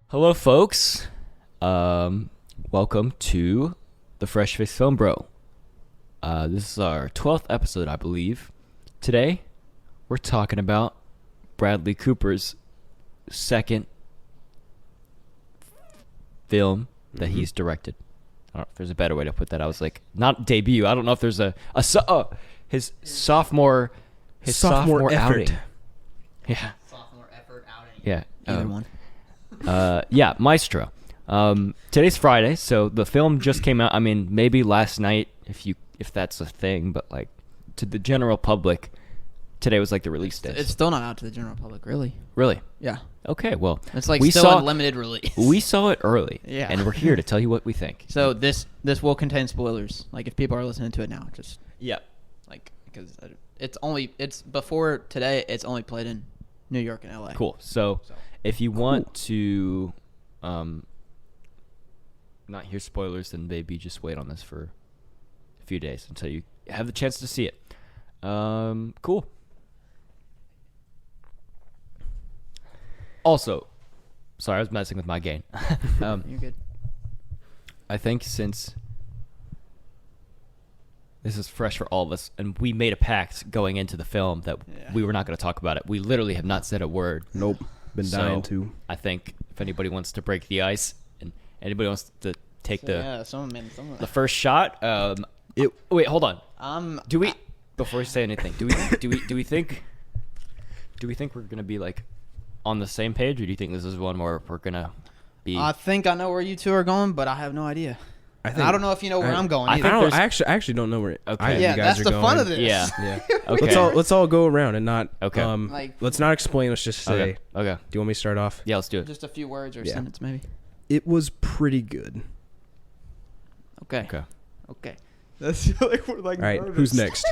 Hello, folks. Welcome to the Fresh Face Film Bro. This is our 12th episode, I believe. Today, we're talking about Bradley Cooper's second film that he's directed. I don't know if there's a better way to put that. I was like, not debut. I don't know if there's his sophomore effort. outing. Yeah. Sophomore effort outing. Yeah. Either one. Yeah, Maestro. Today's Friday, so the film just came out. I mean, maybe last night, if that's a thing, but like to the general public, today was like the release day. It's still not out to the general public, really. Really? Yeah. Okay, well, It's like still in limited release. We saw it early. Yeah. And we're here to tell you what we think. So this will contain spoilers. Like if people are listening to it now, just like because it's before today. It's only played in New York and LA. Cool. So if you want to not hear spoilers, then maybe just wait on this for a few days until you have the chance to see it. Cool. Also, sorry, I was messing with my gain. You're good. I think since this is fresh for all of us, and we made a pact going into the film that we were not going to talk about it. We literally have not said a word. Nope. Been dying to. I think if anybody wants to break the ice and anybody wants to take the first shot, wait, hold on. Before we say anything, do we think we're gonna be like on the same page, or do you think this is one where we're gonna be? I think I know where you two are going, but I have no idea. I don't know if you know where I'm going. I actually don't know where. Okay. You guys that's are the going. fun of this. Yeah. Okay. Let's all go around and not. Okay. Let's not explain. Let's just say. Okay. Do you want me to start off? Yeah, let's do it. Just a few words or a sentence, maybe. It was pretty good. Okay. That's like we're like. All right. Nervous. Who's next?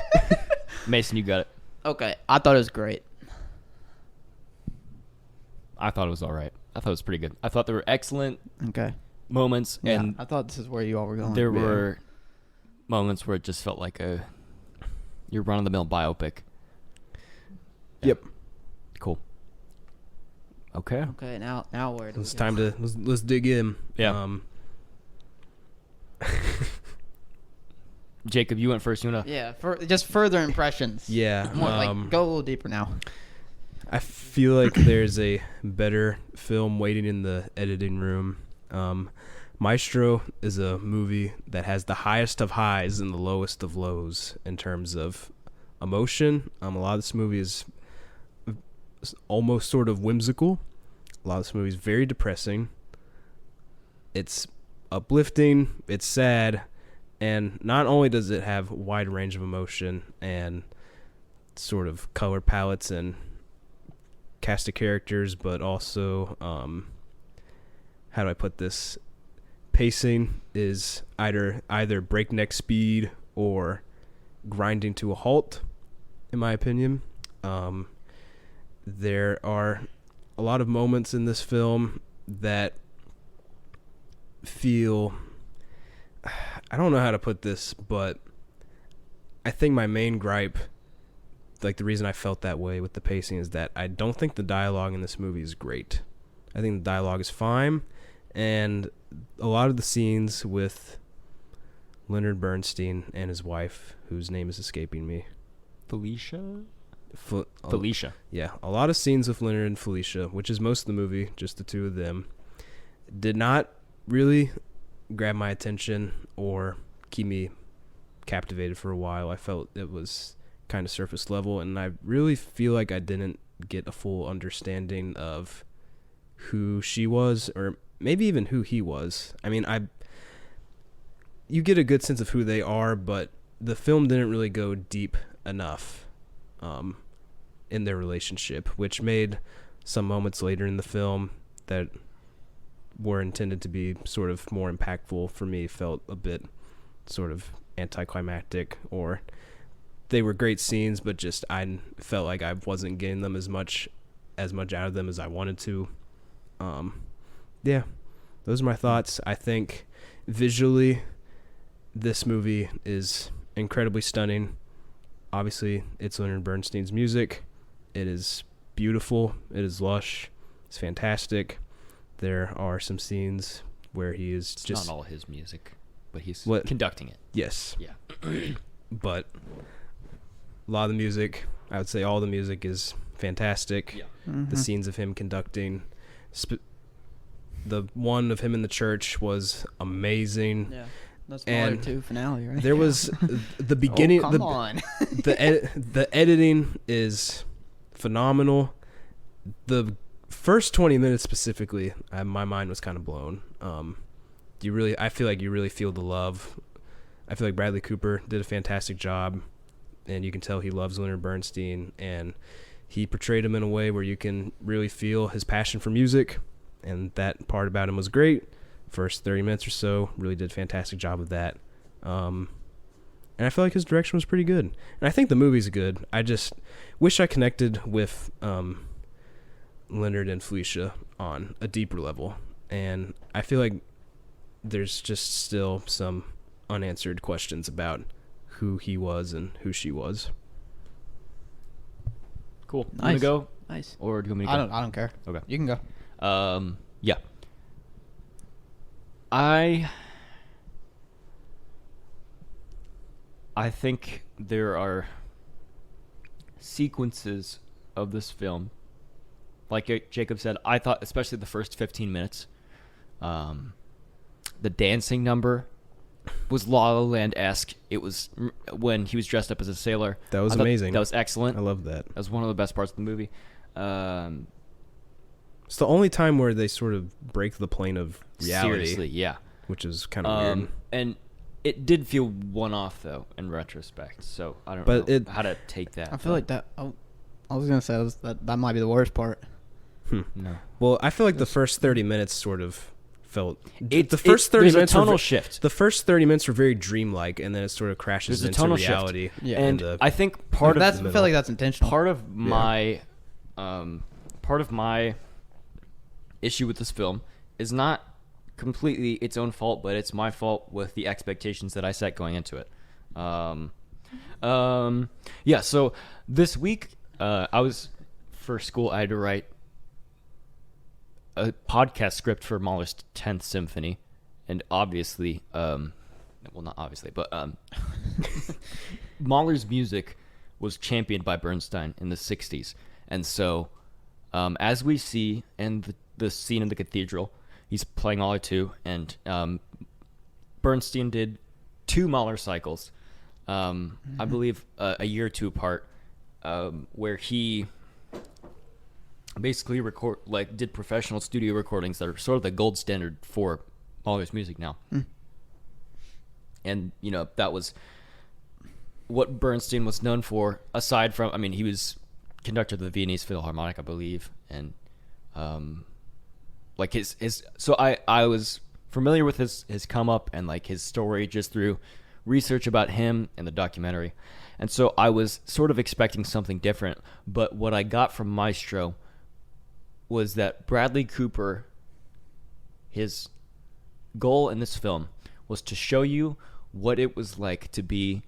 Mason, you got it. Okay. I thought it was great. I thought it was all right. I thought it was pretty good. I thought there were excellent moments, Yeah, and I thought this is where you all were going. there were moments where it just felt like your run-of-the-mill biopic. Yep. Cool. Okay. Okay. Now where do It's we go? time to let's dig in. Yeah. Jacob, you went first. You wanna? Yeah. Just further impressions. Yeah. More, go a little deeper now. I feel like there's a better film waiting in the editing room. Maestro is a movie that has the highest of highs and the lowest of lows in terms of emotion. A lot of this movie is almost sort of whimsical. A lot of this movie is very depressing. It's uplifting. It's sad. And not only does it have a wide range of emotion and sort of color palettes and cast of characters, but also how do I put this? Pacing is either breakneck speed or grinding to a halt, in my opinion. There are a lot of moments in this film that feel, I don't know how to put this, but I think my main gripe, like the reason I felt that way with the pacing, is that I don't think the dialogue in this movie is great. I think the dialogue is fine, and a lot of the scenes with Leonard Bernstein and his wife, whose name is escaping me. Felicia? Yeah, a lot of scenes with Leonard and Felicia, which is most of the movie, just the two of them, did not really grab my attention or keep me captivated for a while. I felt it was kind of surface level, and I really feel like I didn't get a full understanding of who she was, or maybe even who he was. I mean, you get a good sense of who they are, but the film didn't really go deep enough in their relationship, which made some moments later in the film that were intended to be sort of more impactful for me felt a bit sort of anticlimactic, or they were great scenes, but just I felt like I wasn't getting them as much as much out of them as I wanted to. Yeah, those are my thoughts. I think visually, this movie is incredibly stunning. Obviously, it's Leonard Bernstein's music. It is beautiful. It is lush. It's fantastic. There are some scenes where he is it's just... not all his music, but he's what? Conducting it. Yes. Yeah. But a lot of the music, I would say all the music is fantastic. Yeah. The scenes of him conducting... the one of him in the church was amazing. Yeah. That's Mahler 2 finale, right? There was the beginning. Oh, come on. The editing is phenomenal. The first 20 minutes specifically, my mind was kind of blown. I feel like you really feel the love. I feel like Bradley Cooper did a fantastic job, and you can tell he loves Leonard Bernstein, and he portrayed him in a way where you can really feel his passion for music, and that part about him was great. First 30 minutes or so, really did a fantastic job of that. And I feel like his direction was pretty good. And I think the movie's good. I just wish I connected with Leonard and Felicia on a deeper level. And I feel like there's just still some unanswered questions about who he was and who she was. Cool. Nice. You want to go? Nice. Or do you want me to go? I don't care. Okay. You can go. Yeah. I think there are sequences of this film. Like Jacob said, I thought especially the first 15 minutes, the dancing number was La La Land-esque. It was when he was dressed up as a sailor. That was amazing. That was excellent. I love that. That was one of the best parts of the movie. It's the only time where they sort of break the plane of reality. Seriously, yeah. Which is kind of weird. And it did feel one-off, though, in retrospect. So I don't know how to take that. I feel like that... I was going to say that might be the worst part. No. Well, I feel like the first 30 minutes sort of felt... The first 30 minutes... There's a tonal shift. The first 30 minutes were very dreamlike, and then it sort of crashes into reality. Shift. Yeah. And I think part of... I feel like that's intentional. Part of my issue with this film is not completely its own fault, but it's my fault with the expectations that I set going into it. Yeah, so this week for school, I had to write a podcast script for Mahler's 10th Symphony, and obviously, well, not obviously, but Mahler's music was championed by Bernstein in the 60s, and so as we see in the scene in the cathedral, he's playing Mahler 2, and Bernstein did 2 Mahler cycles, I believe a year or two apart, where he basically did professional studio recordings that are sort of the gold standard for Mahler's music now. And, that was what Bernstein was known for, aside from, he was conductor of the Viennese Philharmonic, I believe, and so I was familiar with his come up and his story just through research about him and the documentary, and so I was sort of expecting something different. But what I got from Maestro was that Bradley Cooper, his goal in this film was to show you what it was like to be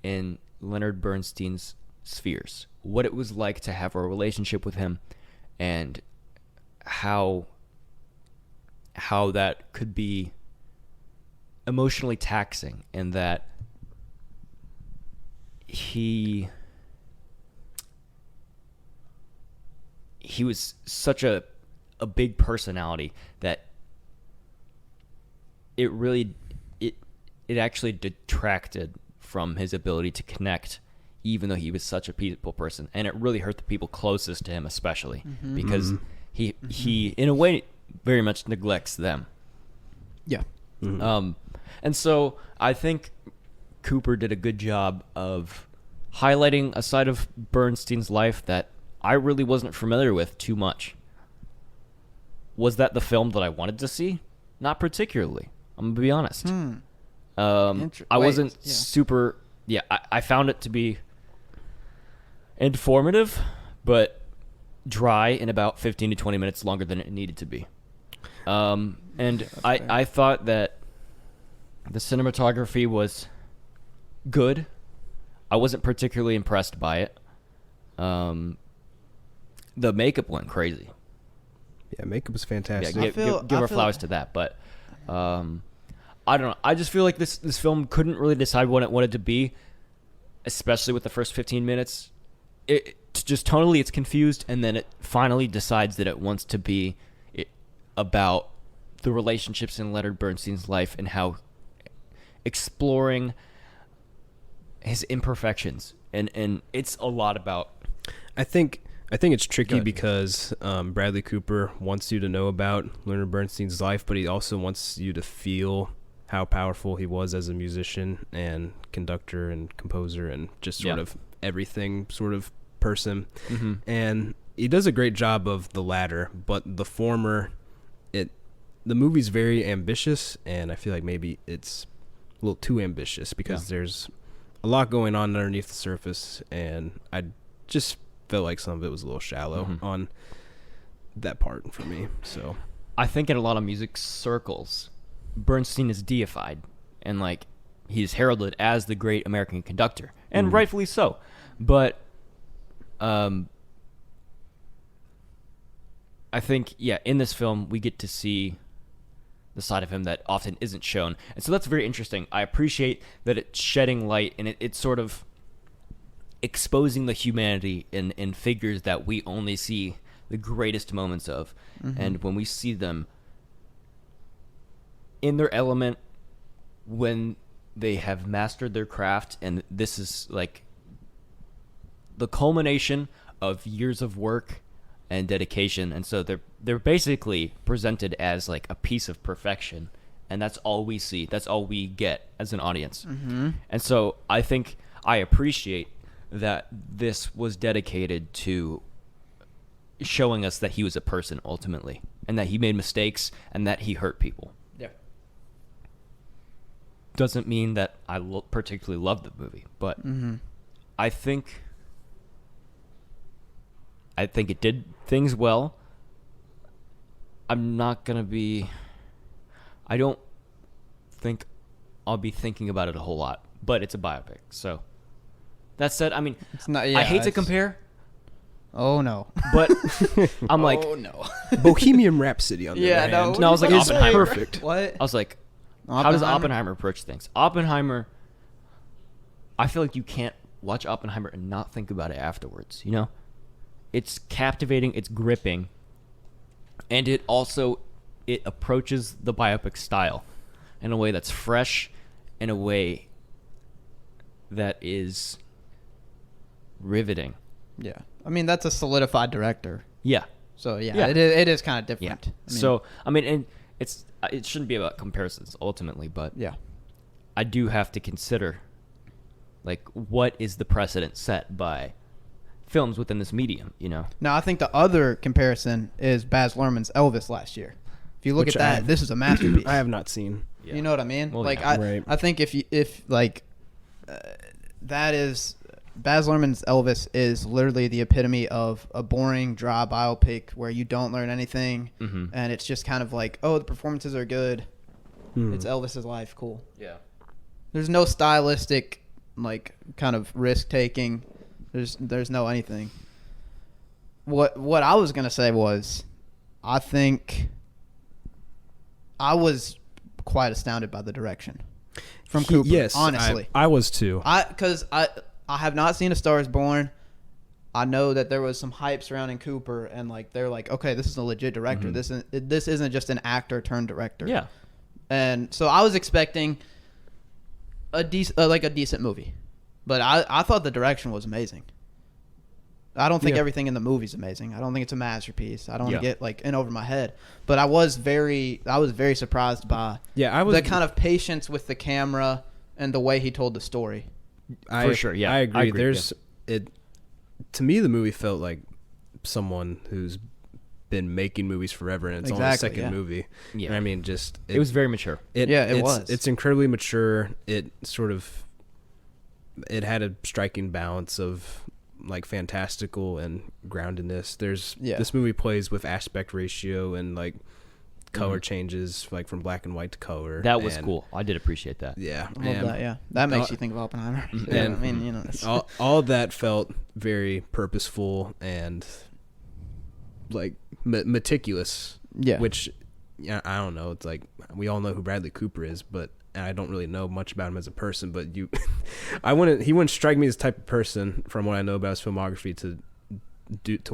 in Leonard Bernstein's spheres, what it was like to have a relationship with him, and how that could be emotionally taxing, and that he was such a big personality that it actually detracted from his ability to connect, even though he was such a people person, and it really hurt the people closest to him, especially because he in a way very much neglects them. Yeah. And so I think Cooper did a good job of highlighting a side of Bernstein's life that I really wasn't familiar with too much. Was that the film that I wanted to see? Not particularly. I'm going to be honest. I wasn't super... Yeah, I found it to be informative, but dry in about 15 to 20 minutes longer than it needed to be. And I thought that the cinematography was good. I wasn't particularly impressed by it. The makeup went crazy. Yeah, makeup was fantastic. Yeah, give her flowers to that. But I don't know. I just feel like this film couldn't really decide what it wanted to be, especially with the first 15 minutes. Just tonally, it's confused, and then it finally decides that it wants to be about the relationships in Leonard Bernstein's life and how exploring his imperfections, and it's a lot about. I think it's tricky because Bradley Cooper wants you to know about Leonard Bernstein's life, but he also wants you to feel how powerful he was as a musician and conductor and composer and just sort of everything sort of person. Mm-hmm. And he does a great job of the latter, but the former, the movie's very ambitious, and I feel like maybe it's a little too ambitious because there's a lot going on underneath the surface, and I just felt like some of it was a little shallow on that part for me. So I think in a lot of music circles, Bernstein is deified, and like he's heralded as the great American conductor, and rightfully so. But I think in this film we get to see the side of him that often isn't shown, and so that's very interesting. I appreciate that it's shedding light, and it's sort of exposing the humanity in figures that we only see the greatest moments of. And when we see them in their element, when they have mastered their craft, and this is like the culmination of years of work and dedication, and so they're basically presented as like a piece of perfection, and that's all we see, that's all we get as an audience. And so I think I appreciate that this was dedicated to showing us that he was a person ultimately, and that he made mistakes, and that he hurt people. Doesn't mean that I particularly love the movie, but I think it did things well. I'm not going to be... I don't think I'll be thinking about it a whole lot, but it's a biopic, so... That said, I mean, it's not, I hate to compare. Oh, no. But I'm like... Oh, no. Bohemian Rhapsody on the other hand. No, I was like, Oppenheimer. Perfect. What? I was like, how does Oppenheimer approach things? Oppenheimer... I feel like you can't watch Oppenheimer and not think about it afterwards, you know? It's captivating, it's gripping, and it approaches the biopic style in a way that's fresh, in a way that is riveting. Yeah. I mean, that's a solidified director. Yeah. So, it is kind of different. Yeah. And it shouldn't be about comparisons ultimately, but I do have to consider, like, what is the precedent set by films within this medium, you know? Now, I think the other comparison is Baz Luhrmann's Elvis last year. If you look at that, this is a masterpiece. I have not seen. Yeah. You know what I mean? Well, I think that is... Baz Luhrmann's Elvis is literally the epitome of a boring, dry biopic where you don't learn anything, and it's just kind of like, oh, the performances are good. It's Elvis's life, cool. Yeah. There's no stylistic, like, kind of risk-taking. There's no anything. What I was going to say was, I think I was quite astounded by the direction from Cooper. Yes, honestly. I was too. Because I have not seen A Star Is Born. I know that there was some hype surrounding Cooper, and like they're like, okay, this is a legit director. This isn't just an actor turned director. Yeah. And so I was expecting a decent movie, but I thought the direction was amazing. I don't think everything in the movie's amazing. I don't think it's a masterpiece. I don't want to get like in over my head, but I was very surprised by the kind of patience with the camera and the way he told the story. For sure, yeah. I agree. To me, the movie felt like someone who's been making movies forever, and it's only the second movie. Yeah. And I mean, it was very mature. It was. It's incredibly mature. It had a striking balance of like fantastical and groundedness. This movie plays with aspect ratio and like color changes, like from black and white to color. That was cool. I did appreciate that. Yeah, I love that. Yeah, that makes you think of Oppenheimer. And I mean, you know, all of that felt very purposeful and like meticulous. Yeah, which I don't know. It's like we all know who Bradley Cooper is, but I don't really know much about him as a person. But he wouldn't strike me as the type of person from what I know about his filmography to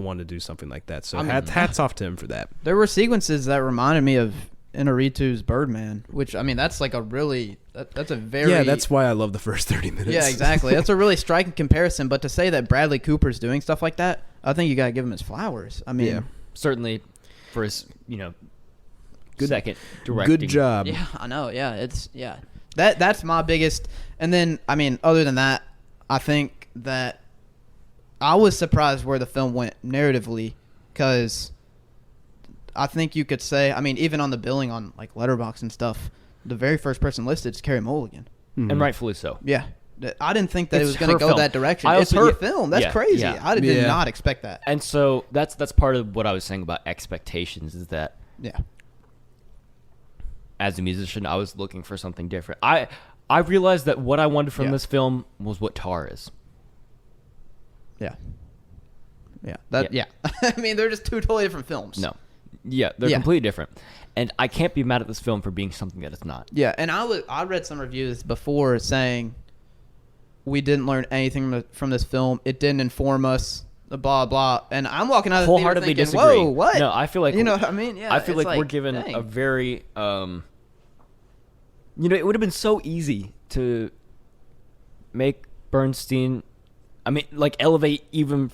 want to do something like that. So hats off to him for that. There were sequences that reminded me of Inarritu's Birdman, which I mean that's like a really that's a very that's why I love the first 30 minutes. Yeah, exactly. That's a really striking comparison. But to say that Bradley Cooper's doing stuff like that, I think you gotta give him his flowers. I mean, certainly for his good second directing. Good job. Yeah, I know. Yeah, that's my biggest. And then I mean, other than that, I think that I was surprised where the film went narratively, because I think you could say, I mean, even on the billing on like Letterboxd and stuff, the very first person listed is Carey Mulligan, and rightfully so. Yeah, I didn't think that it was going to go film. that direction. It's her film. That's crazy. Yeah. I did not expect that. And so that's part of what I was saying about expectations is that as a musician, I was looking for something different. I realized that what I wanted from this film was what Tar is. Yeah. I mean, they're just two totally different films. No. Yeah, they're completely different. And I can't be mad at this film for being something that it's not. Yeah, and I read some reviews before saying we didn't learn anything from this film. It didn't inform us, blah, blah. And I'm walking out of the theater wholeheartedly thinking, disagree. whoa, what? No, I feel like... You know what I mean? Yeah. I feel like we're given a very... it would have been so easy to make Bernstein... I mean, like, elevate him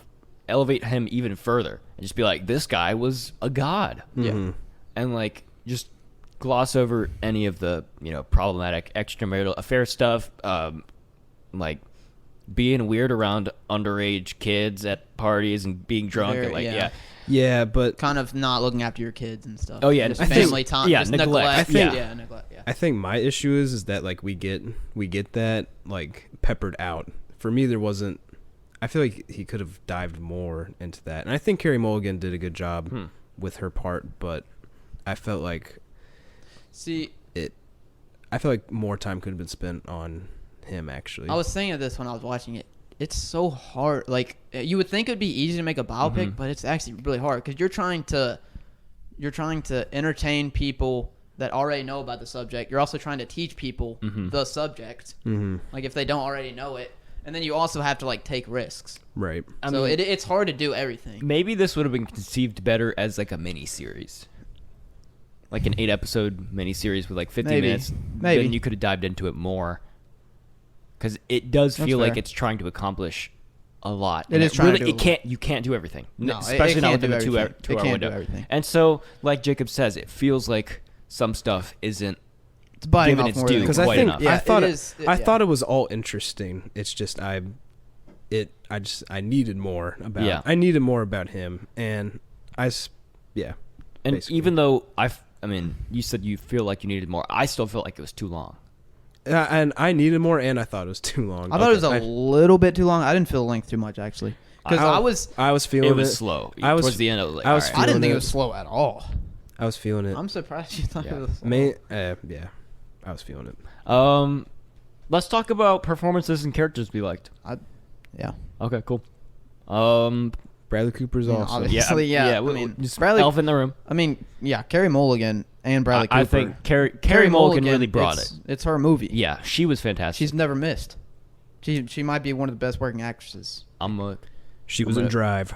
even further and just be like, this guy was a god. Yeah. And like just gloss over any of the problematic extramarital affair stuff, like being weird around underage kids at parties and being drunk and like but kind of not looking after your kids and stuff. Oh yeah, just family time. Yeah, just neglect. Neglect. I think my issue is that like we get that like peppered out. For me, there wasn't. I feel like he could have dived more into that. And I think Carey Mulligan did a good job with her part, but I felt like I feel like more time could have been spent on him actually. I was saying this when I was watching it. It's so hard. Like you would think it'd be easy to make a biopic, but it's actually really hard because you're trying to entertain people that already know about the subject. You're also trying to teach people the subject. Like if they don't already know it. And then you also have to like take risks, right? So it's hard to do everything. Maybe this would have been conceived better as like a mini series, like an 8-episode mini series with like 50 minutes. Maybe then you could have dived into it more, because it does feel like it's trying to accomplish a lot. It is trying to do you can't do everything, no, especially not within the 2 hour window. Do everything. And so, like Jacob says, it feels like some stuff isn't. It's biting given off its more due than because quite I think enough. I thought it was all interesting. It's just I needed more about I needed more about him, and and basically. Even though I mean you said you feel like you needed more, I still felt like it was too long. And I needed more, and I thought it was too long. I thought it was a little bit too long. I didn't feel the length too much actually, because I was feeling it was slow. Towards the end, I was like, I didn't think it was slow at all. I was feeling it. I'm surprised you thought it was slow. I was feeling it. Let's talk about performances and characters we liked. Okay, cool. Bradley Cooper's awesome. Obviously, I mean, just Bradley, elephant in the room. I mean, Carey Mulligan and Bradley Cooper. I think Carey Mulligan really brought it. It's her movie. Yeah, she was fantastic. She's never missed. She might be one of the best working actresses. She was in Drive.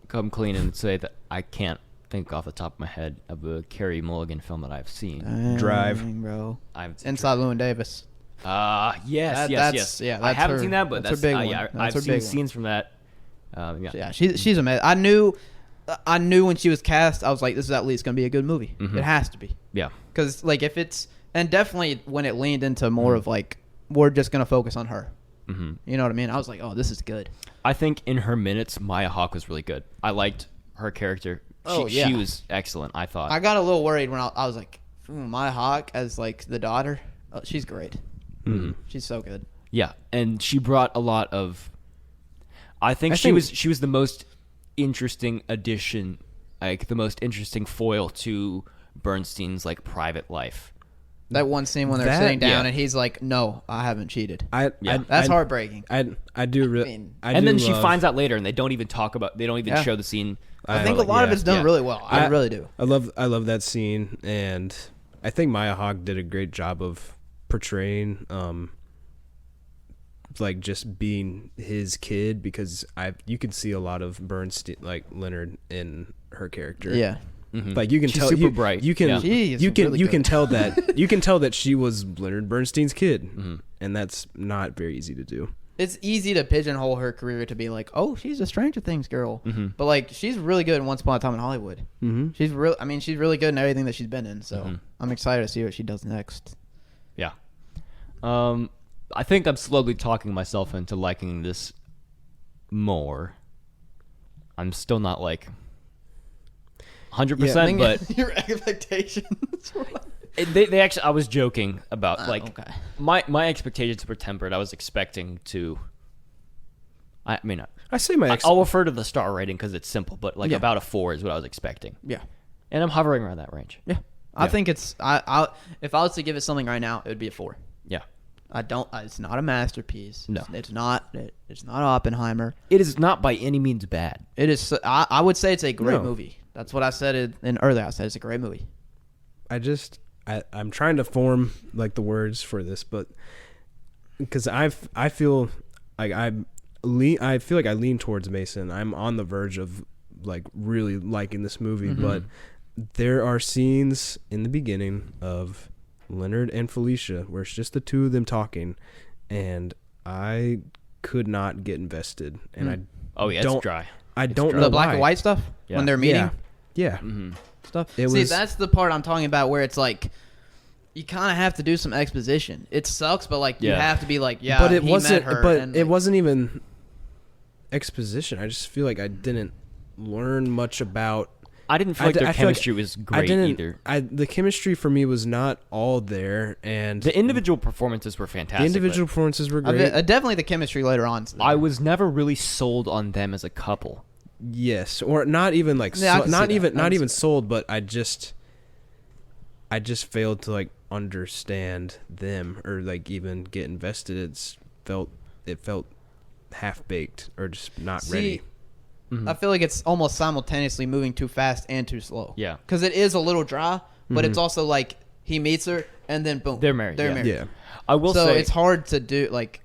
Come clean and say that I can't think off the top of my head of a Carey Mulligan film that I've seen. Drive, bro. Inside Llewyn Davis. Yes. Yeah, I haven't seen that, but that's her big one. I've seen scenes from that. She's amazing. I knew when she was cast, I was like, this is at least going to be a good movie. It has to be. Yeah. Because like if it's, and definitely when it leaned into more of like, we're just going to focus on her. You know what I mean? I was like, oh, this is good. I think in her minutes, Maya Hawke was really good. I liked her character. She was excellent, I thought. I got a little worried when I was like, Maya Hawke as like the daughter. Oh, she's great. She's so good. Yeah, and she brought a lot of... I think she was the most interesting addition, like the most interesting foil to Bernstein's like private life. That one scene when they're sitting down and he's like, "No, I haven't cheated." That's heartbreaking. I do really. And then she finds out later, and they don't even talk about. They don't even show the scene. I think a lot of it's done really well. I really do. I love that scene, and I think Maya Hawke did a great job of portraying, like just being his kid, because you can see a lot of Bernstein, like Leonard, in her character. Yeah. Mm-hmm. Like you can She's tell, super bright. You can tell that she was Leonard Bernstein's kid, and that's not very easy to do. It's easy to pigeonhole her career to be like, oh, she's a Stranger Things girl, but like she's really good in Once Upon a Time in Hollywood. She's really good in everything that she's been in. So I'm excited to see what she does next. Yeah, I think I'm slowly talking myself into liking this more. I'm still not like 100%, but your expectations. They actually. I was joking about my expectations were tempered. I was expecting to. I mean, I say I'll refer to the star rating because it's simple, but like about a 4 is what I was expecting. Yeah, and I'm hovering around that range. Yeah, I think it's. I if I was to give it something right now, it would be a 4. Yeah, I don't. It's not a masterpiece. No, it's not. It's not Oppenheimer. It is not by any means bad. It is. I would say it's a great movie. That's what I said in earlier. I said it's a great movie. I'm trying to form like the words for this, but because I feel like I lean towards Mason. I'm on the verge of like really liking this movie, but there are scenes in the beginning of Leonard and Felicia where it's just the two of them talking, and I could not get invested. And it's dry. I don't know the black and white stuff when they're meeting. Yeah. Stuff. That's the part I'm talking about where it's like you kind of have to do some exposition. It sucks, but like you have to be like, but it wasn't. But it wasn't even exposition. I just feel like I didn't learn much about. I didn't feel like their chemistry was great either. The chemistry for me was not all there, and the individual performances were fantastic. The individual performances were great. Definitely the chemistry later on. I was never really sold on them as a couple. Yes, or not even like not even sold, but I just failed to like understand them or like even get invested. It felt half baked or just not ready. I feel like it's almost simultaneously moving too fast and too slow. Yeah, because it is a little dry, but it's also like he meets her and then boom, they're married. Yeah. I will say it's hard to do. Like,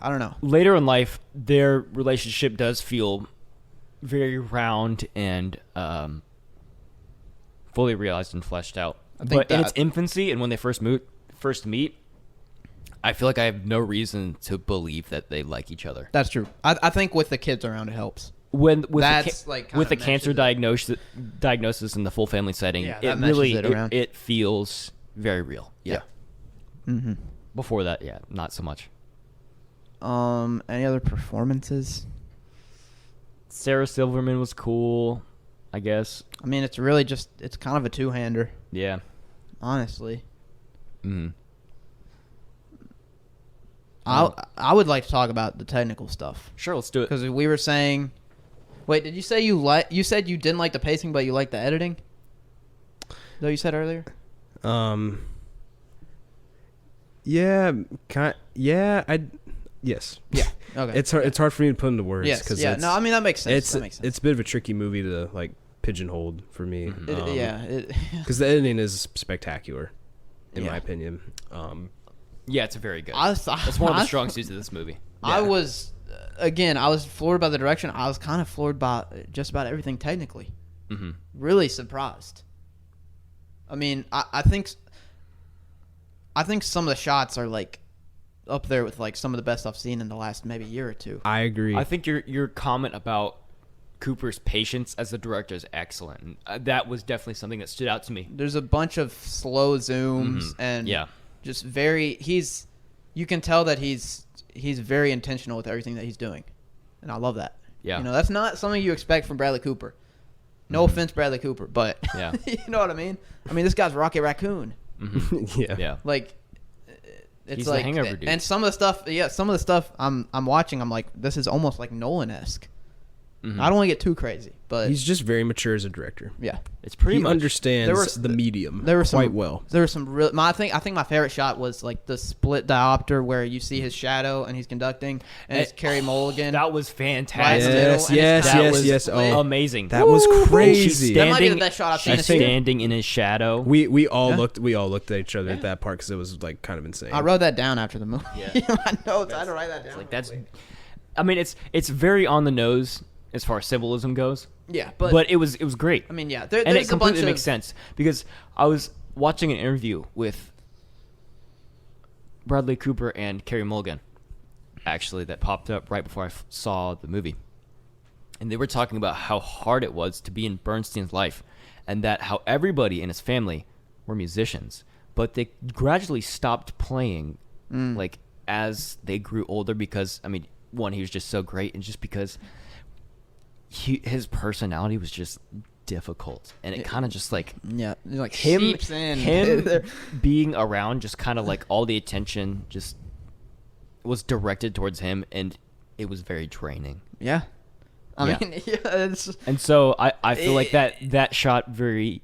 I don't know. Later in life, their relationship does feel very round and fully realized and fleshed out. But in its infancy and when they first meet, I feel like I have no reason to believe that they like each other. That's true. I think with the kids around, it helps. With the cancer diagnosis in the full family setting, it feels very real. Yeah. Before that, not so much. Any other performances? Sarah Silverman was cool, I guess. I mean, it's really just it's kind of a two-hander. Yeah. Honestly. I would like to talk about the technical stuff. Sure, let's do it. Because we were saying, wait, did you say you said you didn't like the pacing, but you liked the editing? Though you said earlier. Yeah. Yes. Yeah. Okay. It's hard for me to put into words. Yes. Yeah. No, I mean that makes sense. It's a bit of a tricky movie to like pigeonhole for me. Because the editing is spectacular, in my opinion. Yeah, it's very good. It's one of the strong suits of this movie. Yeah. I was floored by the direction. I was kind of floored by just about everything technically. Really surprised. I mean, I think some of the shots are like up there with like some of the best I've seen in the last maybe year or two. I agree. I think your comment about Cooper's patience as a director is excellent. That was definitely something that stood out to me. There's a bunch of slow zooms and just you can tell that he's very intentional with everything that he's doing, and I love that. Yeah, that's not something you expect from Bradley Cooper. No offense, Bradley Cooper, but you know what I mean. I mean, this guy's Rocket Raccoon. Yeah. Like, it's He's like the Hangover dude. And some of the stuff I'm watching, I'm like, this is almost like Nolan-esque. I don't want to get too crazy, but he's just very mature as a director. Yeah, it's pretty he much understands the medium quite well. There were some real. I think my favorite shot was like the split diopter where you see his shadow and he's conducting, and it's Carey Mulligan. That was fantastic. Yes. Oh, amazing. That was crazy. That might be the best shot I've seen. She's standing in his shadow. We all looked at each other at that part because it was like kind of insane. I wrote that down after the movie. Yeah. I know. I had to write that down. Like that's. I mean, it's very on the nose as far as symbolism goes. Yeah, but it was great. I mean, yeah, and it completely makes sense because I was watching an interview with Bradley Cooper and Carey Mulligan, actually, that popped up right before I saw the movie, and they were talking about how hard it was to be in Bernstein's life, and that how everybody in his family were musicians, but they gradually stopped playing, like as they grew older because I mean, one, he was just so great, and just because. His personality was just difficult, and it kind of just like him being around, just kind of like all the attention just was directed towards him, and it was very draining. Yeah, I mean, and so I feel like that shot very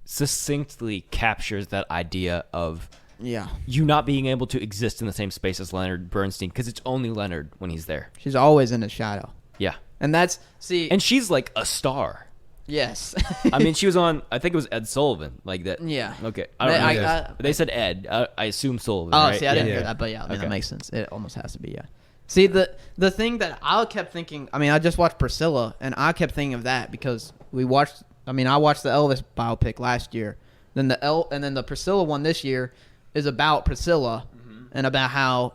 succinctly captures that idea of you not being able to exist in the same space as Leonard Bernstein because it's only Leonard when he's there. She's always in his shadow. Yeah. And and she's like a star. Yes. I mean, she was on, I think it was Ed Sullivan, like that. Yeah. Okay. I don't know. They said Ed. I assume Sullivan. Right? See, I didn't hear that, but yeah, I mean, that makes sense. It almost has to be, yeah. See, the thing that I kept thinking, I mean, I just watched Priscilla, and I kept thinking of that because I watched the Elvis biopic last year. Then the Priscilla one this year is about Priscilla and about how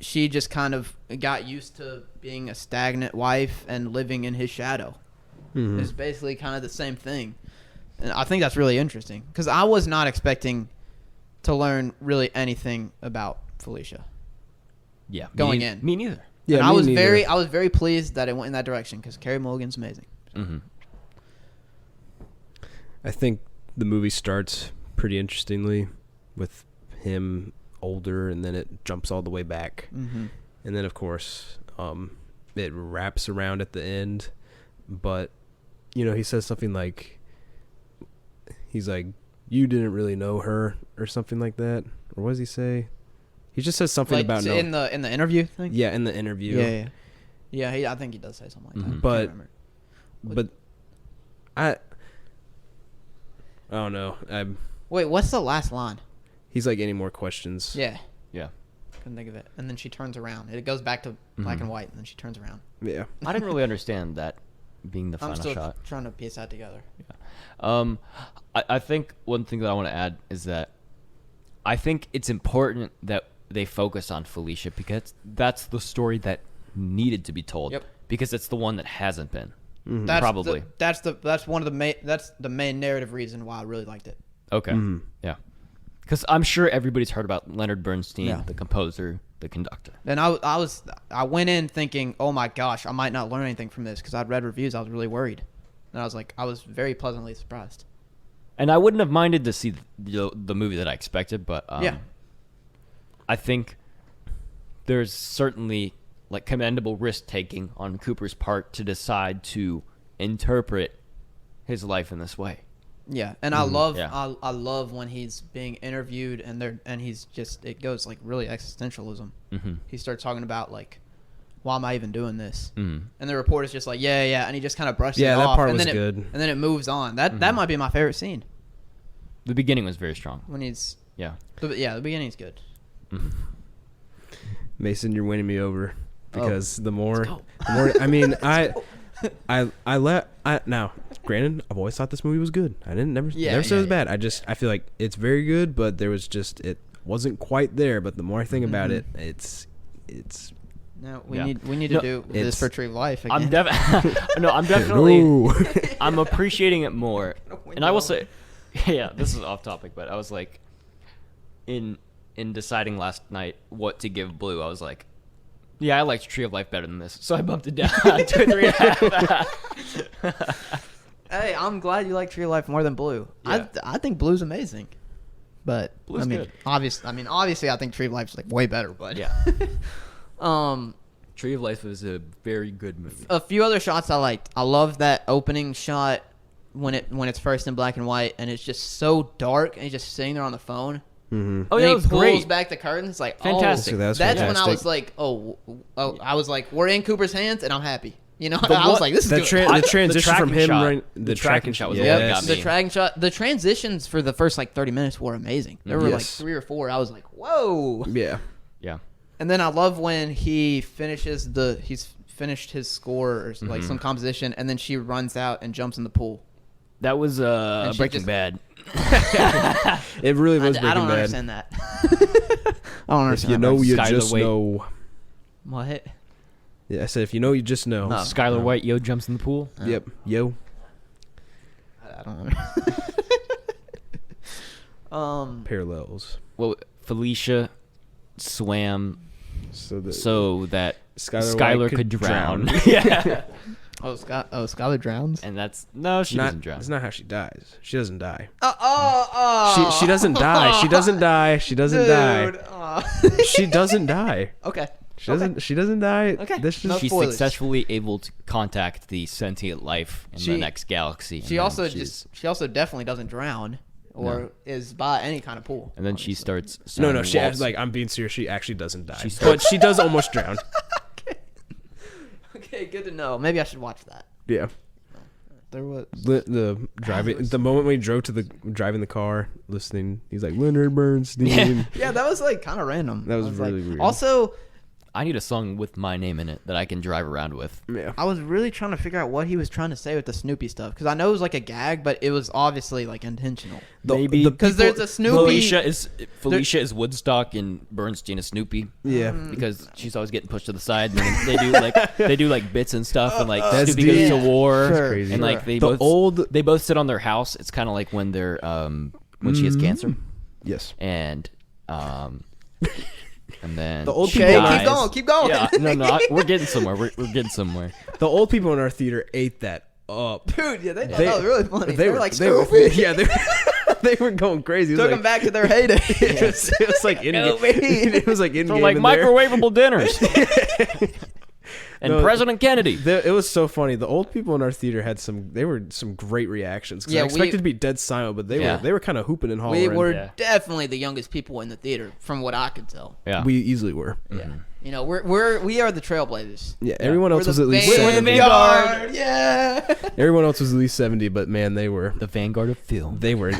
she just kind of got used to being a stagnant wife and living in his shadow. It's basically kind of the same thing. And I think that's really interesting because I was not expecting to learn really anything about Felicia. Yeah. Going in. Me neither. Yeah, and I was very pleased that it went in that direction because Carey Mulligan's amazing. So. I think the movie starts pretty interestingly with him older, and then it jumps all the way back, and then of course it wraps around at the end, but he says something like, he's like, you didn't really know her or something like that, or what does he say? He just says something like about in the interview thing. Yeah, in the interview. Yeah. I think he does say something like that. But I don't know. Wait, what's the last line? He's like, any more questions? Yeah. Couldn't think of it. And then she turns around. It goes back to black and white, and then she turns around. Yeah. I didn't really understand that being the final shot. I'm still shot. trying to piece that together. Yeah. I think one thing that I want to add is that I think it's important that they focus on Felicia because that's the story that needed to be told. Yep. Because it's the one that hasn't been. That's probably. That's one of the main narrative reason why I really liked it. Okay. Yeah. Because I'm sure everybody's heard about Leonard Bernstein, the composer, the conductor. And I went in thinking, oh my gosh, I might not learn anything from this because I'd read reviews. I was really worried, and I was very pleasantly surprised. And I wouldn't have minded to see the movie that I expected, but I think there's certainly like commendable risk taking on Cooper's part to decide to interpret his life in this way. Yeah, and I love when he's being interviewed and he's just, it goes like really existentialism. He starts talking about like, why am I even doing this? And the reporter's just like, yeah, and he just kind of brushes it off. Yeah, that part and was then good. And then it moves on. That might be my favorite scene. The beginning was very strong. When he's the beginning's good. Mason, you're winning me over because the more I mean, now, granted, I've always thought this movie was good. I never said it was bad. I feel like it's very good, but there was just, it wasn't quite there. But the more I think about it, it's. No, we need to do this for Tree of Life again. I'm definitely I'm appreciating it more. And I will say, this is off topic, but I was like, in deciding last night what to give Blue, I was like, I liked Tree of Life better than this, so I bumped it down to 3.5. Hey, I'm glad you like Tree of Life more than Blue. I think Blue's amazing. but Blue's good. Obviously, I think Tree of Life is like way better. But yeah, Tree of Life is a very good movie. A few other shots I liked. I love that opening shot when it's first in black and white, and it's just so dark, and he's just sitting there on the phone. Mm-hmm. Oh yeah, he it was pulls great. back the curtains. It's like fantastic. That's fantastic. when I was like, I was like, we're in Cooper's hands, and I'm happy. You know, I was like, this is good. The transition from him, the tracking shot was what got me. The tracking shot, the transitions for the first like 30 minutes were amazing. There were like 3 or 4. I was like, whoa. Yeah. Yeah. And then I love when he finished his score or like some composition, and then she runs out and jumps in the pool. That was Breaking Bad. It really was Breaking Bad. I don't understand that. I don't understand. If you know, you Skylar just White. know. What? Yeah, I said if you know, you just know. No. Skylar White, jumps in the pool. Yep. Yo. I don't know. Parallels. Well, Felicia swam So that Skylar White could drown. Yeah. Skylar drowns. And that's she doesn't drown. That's not how she dies. She doesn't die. She doesn't die. She doesn't die. She doesn't die. Dude, She doesn't die. Okay. She doesn't die. Okay. This just, No She's spoilers. successfully able to contact the sentient life in the next galaxy. She also definitely doesn't drown or is by any kind of pool. And then she starts. No. She waltz. I'm being serious. She actually doesn't die, She but she does almost drown. Okay, good to know. Maybe I should watch that. Yeah. There was The driving. The moment we drove driving the car, listening, he's like Leonard Bernstein. Yeah, that was like kind of random. That was I really like, weird. Also, I need a song with my name in it that I can drive around with. Yeah. I was really trying to figure out what he was trying to say with the Snoopy stuff because I know it was like a gag, but it was obviously like intentional. Maybe because there's a Snoopy. Felicia is Woodstock and Bernstein is Snoopy. Yeah. Because she's always getting pushed to the side. And then they do like bits and stuff, and like That's Snoopy goes to deep. war, Sure, crazy. and like they The both sit on their house. It's kind of like when they're when she has cancer, Yes. and then The old she people- dies. Keep going. Yeah, we're getting somewhere. We're getting somewhere. The old people in our theater ate that up. Dude, yeah, they thought that was really funny. They were like, they were, Snoopy. yeah, they were going crazy. It was Took them back to their heyday. it was like in it was like in So like microwavable dinners. And No, President Kennedy. It was so funny. The old people in our theater had some great reactions. 'Cause Yeah, I expected to be dead silent, but they were kind of hooping and hollering. We were definitely the youngest people in the theater, from what I could tell. Yeah. We easily were. Yeah, you know, we are the trailblazers. Yeah, everyone else We're was the at least vanguard. 70. Vanguard. Yeah. Everyone else was at least 70, but man, they were The vanguard of film. they were.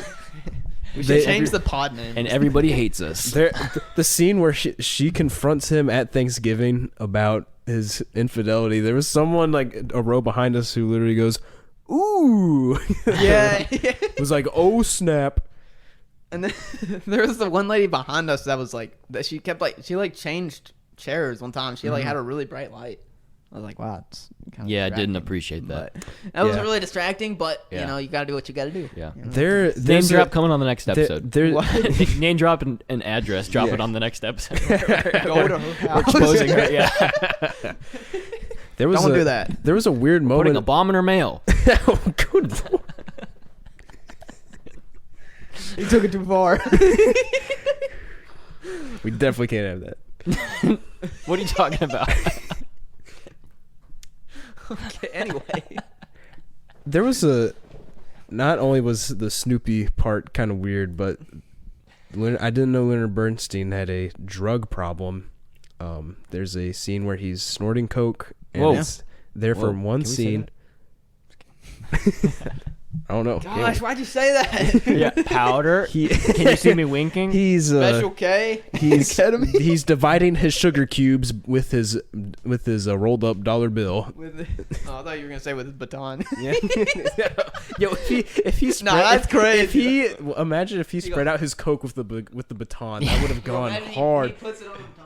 We should change the pod name. And everybody hates us. The scene where she confronts him at Thanksgiving about his infidelity. There was someone like a row behind us who literally goes, "Ooh!" Yeah. It was like, "Oh snap!" And then there was the one lady behind us that was like that. She kept like changed chairs one time. She like had a really bright light. I was like, wow, it's kind of I didn't appreciate that. But that was Yeah. really distracting, but you Yeah. know, you got to do what you got to do. Yeah. You know? Name Name drop coming on the next episode. Name drop an address. Drop it on the next episode. Go to her house. Exposing her. Yeah. Don't do that. There was a weird moment. Putting a bomb in her mail. Oh, good Lord. You took it too far. We definitely can't have that. What are you talking about? Okay, anyway. There was not only was the Snoopy part kind of weird, but I didn't know Leonard Bernstein had a drug problem. There's a scene where he's snorting coke, and Whoa. it's there for one Can we say scene. I don't know. Gosh, why'd you say that? Yeah. Powder. Can you see me winking? He's Special K. Ketamine. he's dividing his sugar cubes with his rolled up dollar bill. I thought you were gonna say with his baton. Yeah. Yo, if he spread, that's crazy. Imagine if he spread out his coke with the baton, that would have gone hard. He puts it on the baton.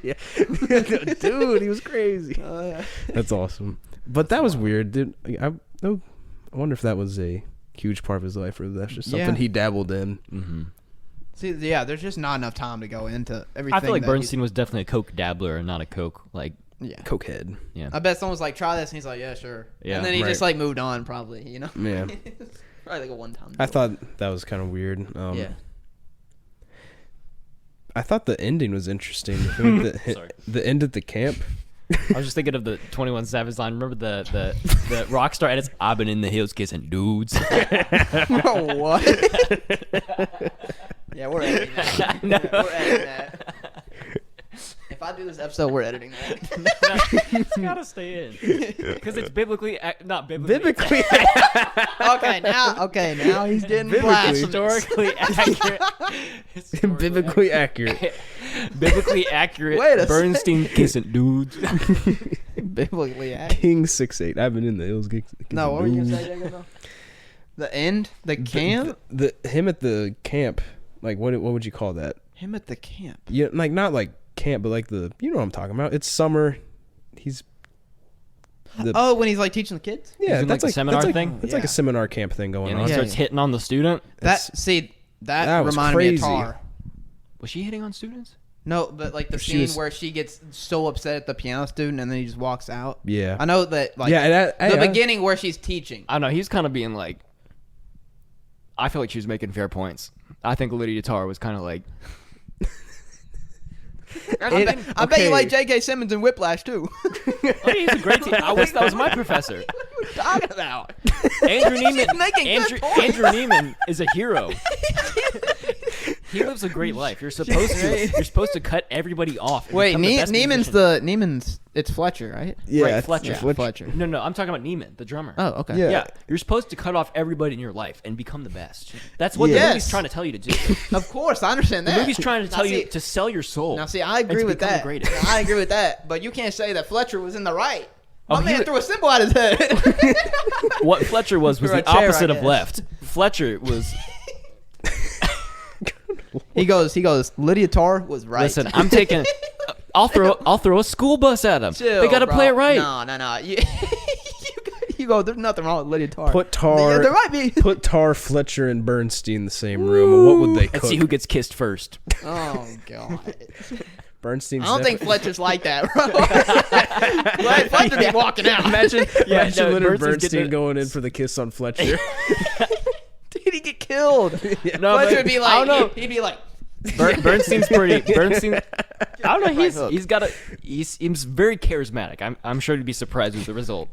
Yeah. Dude, he was crazy. That's awesome. But that was weird, dude. I wonder if that was a huge part of his life, or that's just something he dabbled in. Mm-hmm. See, yeah, there's just not enough time to go into everything. I feel like Bernstein was definitely a coke dabbler and not a coke Cokehead. Yeah. I bet someone was like, "Try this," and he's like, "Yeah, sure." Yeah, and then he right. just like moved on, probably. You know. Yeah. Probably like a one-time. I thought that was kind of weird. Yeah. I thought the ending was interesting. The end at the camp. I was just thinking of the 21 Savage line. Remember the Rockstar edits? I've been in the hills kissing dudes. What? Yeah, we're editing that. No. We're editing that. If I do this episode, we're editing that. It's gotta stay in because it's not biblically. Okay, now he's getting historically accurate. Biblically accurate. Biblically accurate. Wait a Bernstein kissing dudes. Biblically accurate. King 6'8". I've been in the hills. No, what were you gonna say, Jacob, though? The end? The camp? The him at the camp. Like what would you call that? Him at the camp. Yeah, like not like camp, but like you know what I'm talking about. It's summer. He's when he's like teaching the kids? Yeah, that's like a seminar thing. It's like a seminar camp thing going on. And he starts hitting on the student. That reminded me of Tar. Was she hitting on students? No, but like the scene where she gets so upset at the piano student and then he just walks out. Yeah, I know that. Like, the beginning where she's teaching. I don't know. He's kind of being like. I feel like she was making fair points. I think Lydia Tarr was kind of like. I bet you like J.K. Simmons and Whiplash too. He's a great teacher. I wish that was my professor. What are you talking about? Andrew Neiman is a hero. He lives a great life. You're supposed to cut everybody off. Wait, Neiman's it's Fletcher, right? Yeah, right, Fletcher. Fletcher. No, I'm talking about Neiman, the drummer. Oh, okay. Yeah, you're supposed to cut off everybody in your life and become the best. That's what the movie's trying to tell you to do. Of course, I understand that. The movie's trying to tell you to sell your soul. Now, see, I agree with that. I agree with that, but you can't say that Fletcher was in the right. My man threw a symbol at his head. What Fletcher was the opposite of left. Fletcher was. He goes. Lydia Tarr was right. Listen, I'm taking. I'll throw a school bus at him. Chill, they got to play it right. No. You go. There's nothing wrong with Lydia Tarr. Put Tarr. Yeah, there might be. Put Tarr, Fletcher, and Bernstein in the same room. And what would they cook? Let's see who gets kissed first. Oh God. Bernstein's. I don't think Fletcher's like that, bro. Fletcher be walking out. Imagine Leonard Bernstein going in for the kiss on Fletcher. Did he get killed? Yeah. No, Fletcher would be like, I don't know. He'd be like. Bernstein's pretty. Bernstein. I don't know. He seems very charismatic. I'm sure to be surprised with the result.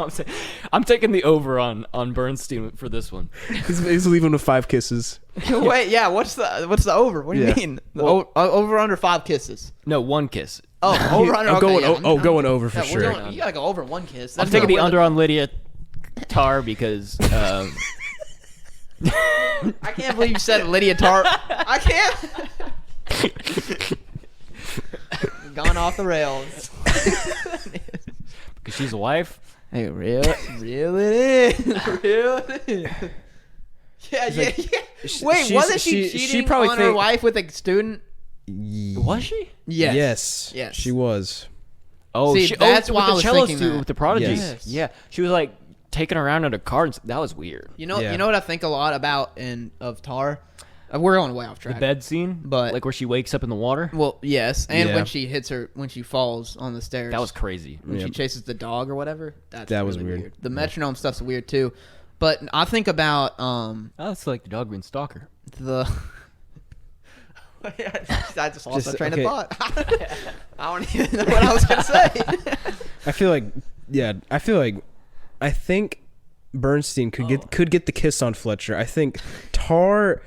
So I'm taking the over on Bernstein for this one. He's leaving with 5 kisses. Wait, yeah. What's the over? What do you mean? Over under 5 kisses? No, 1 kiss. Oh, over under. Going over for sure. You gotta go over 1 kiss. I'm taking the under on Lydia Tarr because. I can't believe you said Lydia Tarr. I can't. Gone off the rails. Because she's a wife. Hey, real it is. Real it is. Yeah. Wait, wasn't she cheating on her wife with a student? Was she? Yes. She was. Oh, see, that's why I was thinking that. With the Prodigy. Yes. Yeah, she was like taking around in a car. That was weird. You know what I think a lot about of Tar? We're going way off track. The bed scene, but like where she wakes up in the water. Well, yes, and when she when she falls on the stairs. That was crazy. When she chases the dog or whatever. That was really weird. The metronome stuff's weird too, but I think about it's like the dog being stalker. I just lost my train of thought. I don't even know what I was gonna say. I think Bernstein could get the kiss on Fletcher. I think Tarr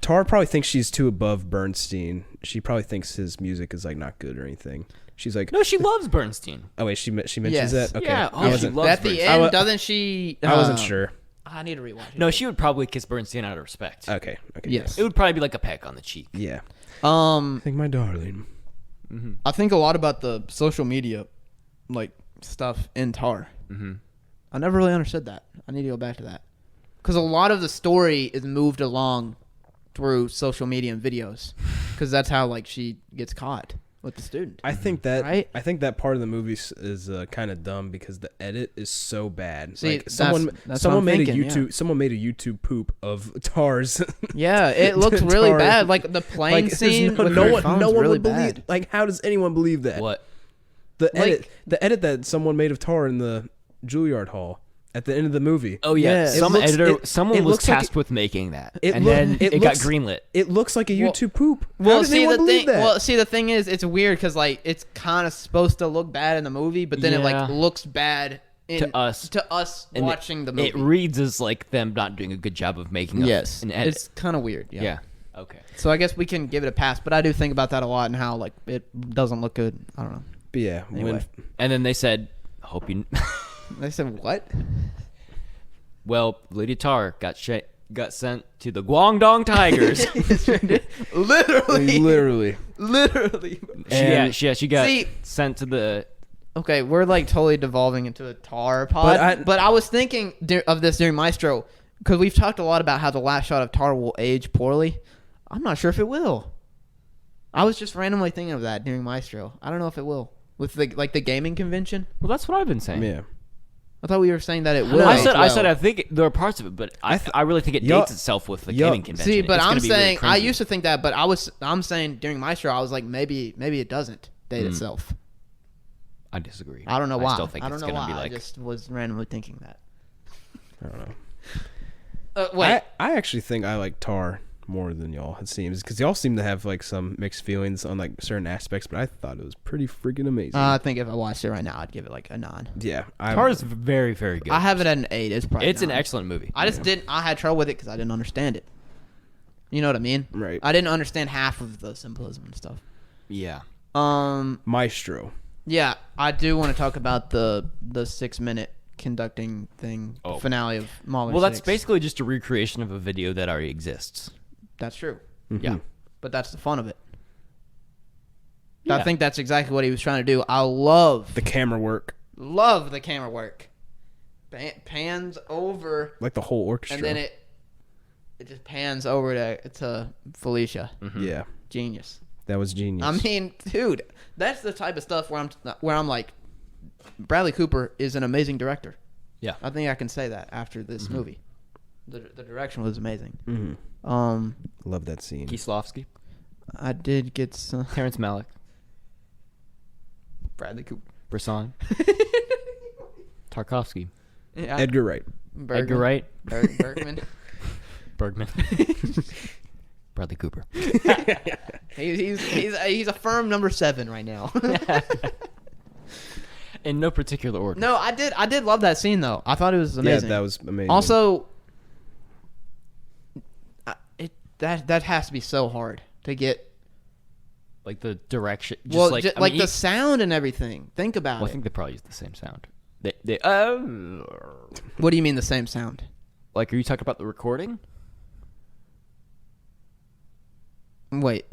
probably thinks she's too above Bernstein. She probably thinks his music is like not good or anything. She's like, no, she loves Bernstein. Oh wait, she mentions that. Okay, yeah, she loves at the end. Doesn't she? I wasn't sure. I need to rewatch it. No, she would probably kiss Bernstein out of respect. Okay. Yes. It would probably be like a peck on the cheek. Yeah. I think my darling. Mm-hmm. I think a lot about the social media, like stuff in Tar. Mm-hmm. I never really understood that. I need to go back to that because a lot of the story is moved along through social media and videos because that's how like she gets caught with the student. I think that I think that part of the movie is kind of dumb because the edit is so bad. See, like someone made a YouTube poop of Tar's. Yeah, it looks really bad. Like the plane scene. No one really would believe. Like, how does anyone believe that? What? The edit that someone made of Tar in the Juilliard Hall. at the end of the movie. Oh yeah, yeah. Someone was tasked with making that, and then it got greenlit. It looks like a YouTube poop. Well, see the thing is, it's weird because like it's kind of supposed to look bad in the movie, but then it like looks bad to us watching the movie. It reads as like them not doing a good job of making an edit. It's kind of weird. Yeah. Okay. So I guess we can give it a pass, but I do think about that a lot and how like it doesn't look good. I don't know. But yeah. Anyway. And then they said, "Hope you." They said what? Well, Lady Tar got sent to the Guangdong Tigers. Literally. She got sent to the. Okay, we're like totally devolving into a Tar pod. But I was thinking of this during Maestro because we've talked a lot about how the last shot of Tar will age poorly. I'm not sure if it will. I was just randomly thinking of that during Maestro. I don't know if it will with the gaming convention. Well, that's what I've been saying. Yeah. I thought we were saying that it will. I said I think there are parts of it, but I really think it dates itself with the gaming convention. See, but I'm saying really I used to think that, but I'm saying during Maestro I was like maybe it doesn't date itself. I disagree. I don't know why. I still think it's going to be like. I just was randomly thinking that. I don't know. Wait. I actually think I like Tar more than y'all, it seems, because y'all seem to have like some mixed feelings on like certain aspects, but I thought it was pretty freaking amazing. I think if I watched it right now, I'd give it like a 9. Yeah, Tar is very, very good. I have it at an 8. It's an excellent movie. I had trouble with it because I didn't understand it. You know what I mean? Right. I didn't understand half of the symbolism and stuff. Yeah. Maestro. Yeah, I do want to talk about the 6-minute conducting thing, finale of Mahler 6. That's basically just a recreation of a video that already exists. That's true. Mm-hmm. Yeah. But that's the fun of it. Yeah. I think that's exactly what he was trying to do. I love the camera work. Love the camera work. Pans over. Like the whole orchestra. And then it just pans over to Felicia. Mm-hmm. Yeah. Genius. That was genius. I mean, dude, that's the type of stuff where I'm like, Bradley Cooper is an amazing director. Yeah. I think I can say that after this movie. The direction was amazing. Mm-hmm. Love that scene. Kieslowski. I did get some. Terrence Malick. Bradley Cooper. Bresson. Tarkovsky. Yeah, Edgar Wright. Edgar Wright. Bergman. Bergman. Bradley Cooper. He's a firm number 7 right now. In no particular order. No, I did love that scene though. I thought it was amazing. Yeah, that was amazing. Also, that has to be so hard to get. Like the direction. Just the sound and everything. Think about it. I think they probably use the same sound. What do you mean the same sound? Like, are you talking about the recording? Wait.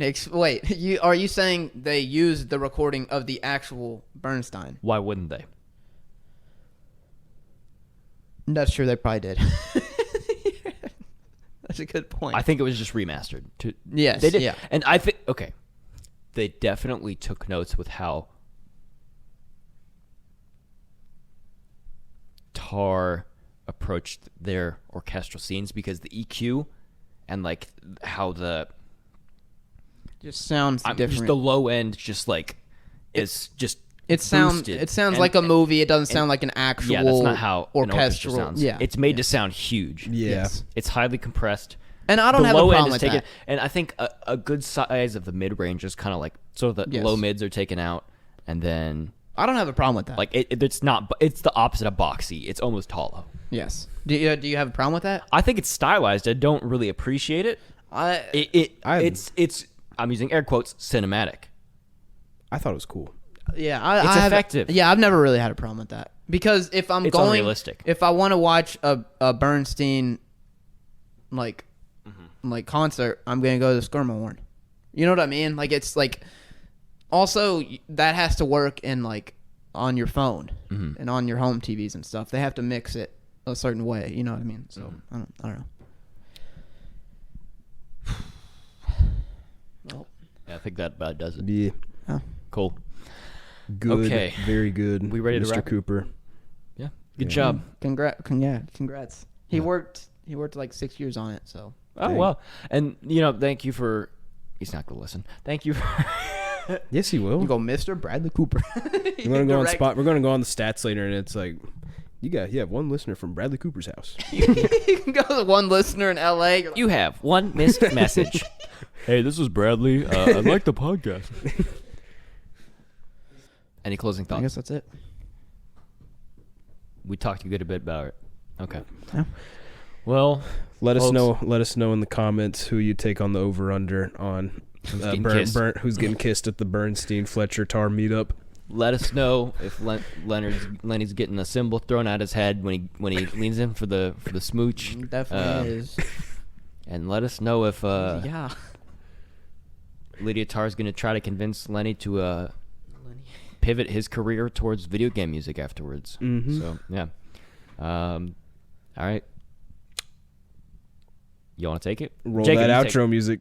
Are you saying they used the recording of the actual Bernstein? Why wouldn't they? That's true. They probably did. That's a good point. I think it was just remastered. Yes. They did. Yeah. And I think they definitely took notes with how Tar approached their orchestral scenes, because the EQ and like how the just sounds different. Just the low end just like is just it sounds like a movie. It doesn't sound like an actual that's not how orchestral sounds. Yeah. It's made to sound huge. Yeah. Yes. It's highly compressed. And I don't have a problem with that. And I think a good size of the mid-range is kind of like, so the low mids are taken out, and then I don't have a problem with that. Like it's not. It's the opposite of boxy. It's almost hollow. Yes. Do you have a problem with that? I think it's stylized. I don't really appreciate it. It's I'm using air quotes, cinematic. I thought it was cool. Yeah, it's effective. I've never really had a problem with that, because if I'm unrealistic. If I want to watch a Bernstein like concert, I'm gonna go to the Schermerhorn. You know what I mean? Like, it's like, also that has to work in like on your phone and on your home TVs and stuff. They have to mix it a certain way. You know what I mean? So I don't know. Well, yeah, I think that about does it. Yeah. Oh. Cool. Good. Okay. Very good. We ready to Mr. wrap? Cooper. Yeah. Good job. Congrats. He worked like 6 years on it. So. Oh, well. And, thank you for... He's not going to listen. Thank you for... Yes, he will. You go, Mr. Bradley Cooper. We're going to go on the stats later, and it's like, You have one listener from Bradley Cooper's house. You can go to one listener in L.A. You have one missed message. Hey, this is Bradley. I like the podcast. Any closing thoughts? I guess that's it. We talked a good bit about it. Okay. Yeah. Well, let us know in the comments who you take on the over/under on who's getting kissed at the Bernstein Fletcher Tar meetup. Let us know if Lenny's getting a cymbal thrown at his head when he leans in for the smooch. Definitely is. And let us know if Lydia Tarr's going to try to convince Lenny to pivot his career towards video game music afterwards. Mm-hmm. So yeah. All right. You want to take it? Roll Jacob, that outro music.